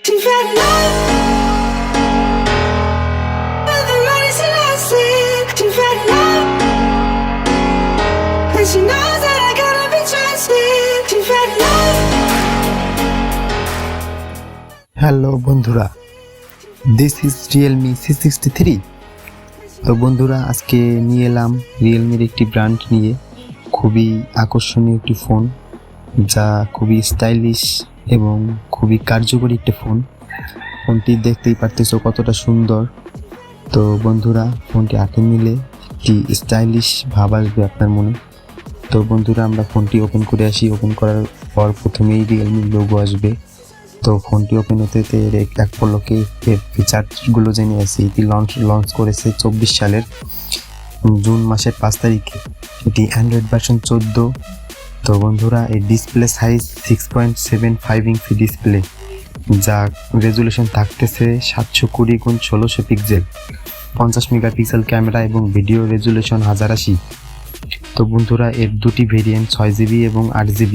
Hello বন্ধুরা, this is Realme c63। তো বন্ধুরা, আজকে নিয়ে এলাম রিয়েলমির একটি ব্র্যান্ড নিয়ে, খুবই আকর্ষণীয় একটি ফোন, যা খুবই স্টাইলিশ এবং খুবই কার্যকরী একটি ফোন। ফোনটি দেখতেই পারতেছো কতটা সুন্দর। তো বন্ধুরা, ফোনটি হাতে নিলে একটি স্টাইলিশ ভাব আসবে আপনার মনে। তো বন্ধুরা, আমরা ফোনটি ওপেন করে আসি। ওপেন করার পর প্রথমেই রিয়েলমির লোগো আসবে। তো ফোনটি ওপেন হতে এক পলকে এর ফিচারগুলো জেনে আসি। এটি লঞ্চ করেছে 24 সালের জুন মাসের 5 তারিখে। এটি অ্যান্ড্রয়েড ভার্সন 14। তো বন্ধুরা, এই ডিসপ্লে সাইজ 6.75 ইঞ্চি ডিসপ্লে, যা রেজুলেশন থাকতেছে 720x1600 পিক্সেল, 50 মেগাপিক্সেল ক্যামেরা এবং ভিডিও রেজুলেশন 1080। তো বন্ধুরা, এর দুটি ভেরিয়েন্ট 6GB এবং 8GB,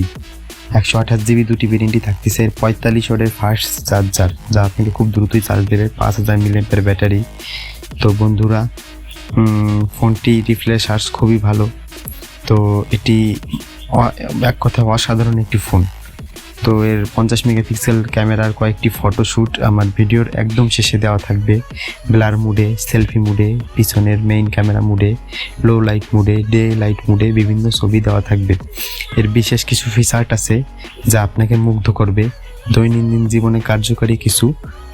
128GB দুটি ভেরিয়েন্টই থাকতেছে। এর 45 ওয়াটের ফাস্ট চার্জার, যা আপনাকে খুব দ্রুতই চার্জ দেবে, 5000 mAh ব্যাটারি। তো বন্ধুরা, ফোনটি রিফ্রেশ চার্জ খুবই ভালো। তো এটি এক কথা অসাধারণ একটি ফোন। তো এর 50 মেগাপিক্সেল ক্যামেরার কয়েকটি ফটোশ্যুট আমার ভিডিওর একদম শেষে দেওয়া থাকবে। ব্লার মুডে, সেলফি মুডে, পিছনের মেইন ক্যামেরা মুডে, লো লাইট মুডে, ডে লাইট মুডে বিভিন্ন ছবি দেওয়া থাকবে। এর বিশেষ কিছু ফিচার আছে যা আপনাকে মুগ্ধ করবে। দৈনন্দিন জীবনে কার্যকরী কিছু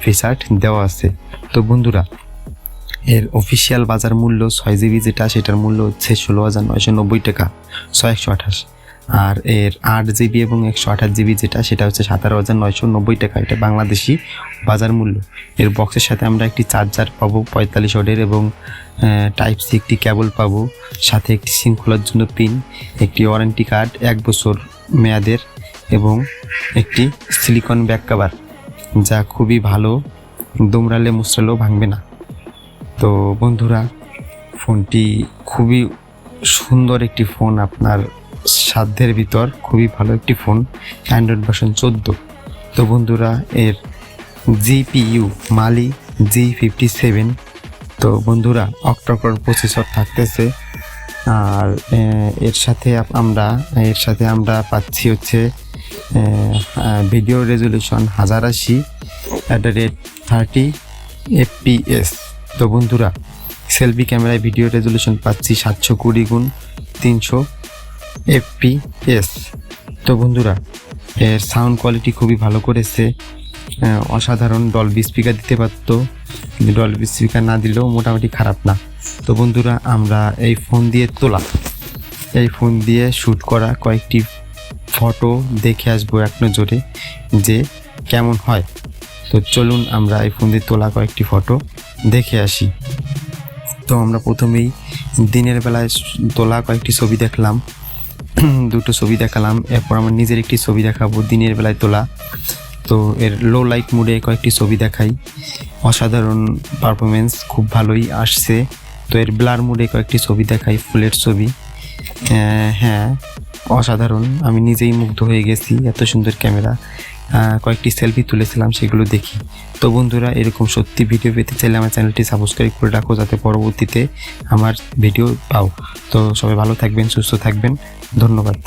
ফিচার দেওয়া আছে। তো বন্ধুরা, এর অফিসিয়াল বাজার মূল্য 6GB যেটা, সেটার মূল্য হচ্ছে 16,990 টাকা, 6128। আর এর 8GB এবং 128GB যেটা, সেটা হচ্ছে 17,990 টাকা। এটা বাংলাদেশি বাজার মূল্য। এর বক্সের সাথে আমরা একটি চার্জার পাবো 45 ওয়াটের এবং টাইপ সি একটি কেবল পাবো, সাথে একটি শৃঙ্খলার জন্য পিন, একটি ওয়ারেন্টি কার্ড 1 বছর মেয়াদের এবং একটি সিলিকন ব্যাক কভার, যা খুবই ভালো, দুমড়ালে মুচড়ালেও ভাঙবে না। তো বন্ধুরা, ফোনটি খুবই সুন্দর একটি ফোন, আপনার সাধ্যের ভিতর খুবই ভালো একটি ফোন, অ্যান্ড্রয়েড ভার্সন 14। তো বন্ধুরা, এর জিপিইউ মালি G57। তো বন্ধুরা, অক্টাকোর প্রসেসর থাকতেছে। আর এর সাথে আমরা পাচ্ছি হচ্ছে ভিডিও রেজুলেশন 1080 @30 FPS। তো বন্ধুরা, সেলফি ক্যামেরায় ভিডিও রেজুলেশন পাচ্ছি 720x300 FPS। তো বন্ধুরা, এর সাউন্ড কোয়ালিটি খুবই ভালো করেছে, অসাধারণ। ডলবি স্পিকার দিতে পারতো, কিন্তু ডলবি স্পিকার না দিলেও মোটামুটি খারাপ না। তো বন্ধুরা, আমরা এই ফোন দিয়ে শ্যুট করা কয়েকটি ফটো দেখে আসবো এক নজরে যে কেমন হয়। তো চলুন আমরা এই ফোন দিয়ে তোলা কয়েকটি ফটো দেখে আসি। তো আমরা প্রথমেই দিনের বেলায় তোলা কয়েকটি ছবি দেখলাম, দুটো ছবি দেখালাম। এরপর আমার নিজের একটি ছবি দেখাবো দিনের বেলায় তোলা। তো এর লো লাইট মুডে কয়েকটি ছবি দেখাই, অসাধারণ পারফরমেন্স, খুব ভালোই আসছে। তো এর ব্লার মুডে কয়েকটি ছবি দেখাই, ফুলের ছবি, হ্যাঁ অসাধারণ, আমি নিজেই মুগ্ধ হয়ে গেছি, এত সুন্দর ক্যামেরা। কয়েকটি সেলফি তুলেছিলাম, সেগুলো দেখি। তো বন্ধুরা, এরকম সত্যি ভিডিও পেতে চাইলে আমার চ্যানেলটি সাবস্ক্রাইব করে রাখো, যাতে পরবর্তীতে আমার ভিডিও পাও। তো সবাই ভালো থাকবেন, সুস্থ থাকবেন, ধন্যবাদ।